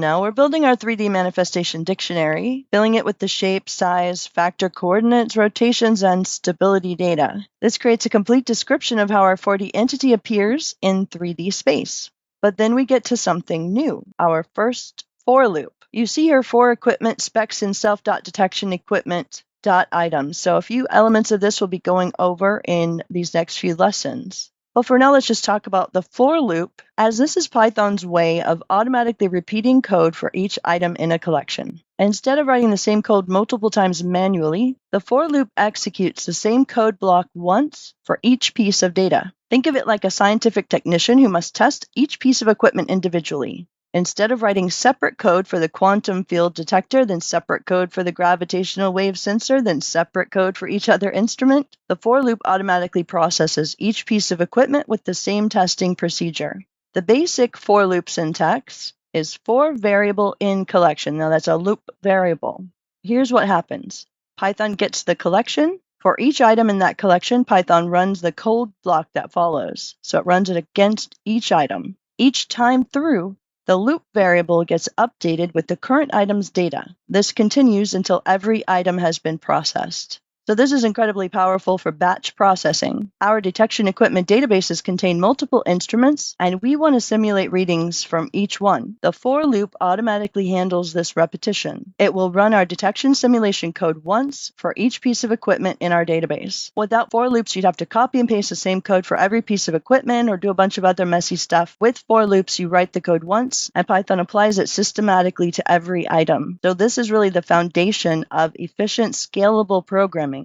now, we're building our 3D manifestation dictionary, filling it with the shape, size, factor coordinates, rotations, and stability data. This creates a complete description of how our 4D entity appears in 3D space. But then we get to something new, our first for loop. You see here 4 equipment specs in self.detection equipment.items. So a few elements of this will be going over in these next few lessons. But for now, let's just talk about the for loop, as this is Python's way of automatically repeating code for each item in a collection. Instead of writing the same code multiple times manually, the for loop executes the same code block once for each piece of data. Think of it like a scientific technician who must test each piece of equipment individually. Instead of writing separate code for the quantum field detector, then separate code for the gravitational wave sensor, then separate code for each other instrument, the for loop automatically processes each piece of equipment with the same testing procedure. The basic for loop syntax is for variable in collection. Now that's a loop variable. Here's what happens. Python gets the collection. For each item in that collection, Python runs the code block that follows. So it runs it against each item. Each time through, the loop variable gets updated with the current item's data. This continues until every item has been processed. So this is incredibly powerful for batch processing. Our detection equipment databases contain multiple instruments, and we want to simulate readings from each one. The for loop automatically handles this repetition. It will run our detection simulation code once for each piece of equipment in our database. Without for loops, you'd have to copy and paste the same code for every piece of equipment or do a bunch of other messy stuff. With for loops, you write the code once, and Python applies it systematically to every item. So this is really the foundation of efficient, scalable programming.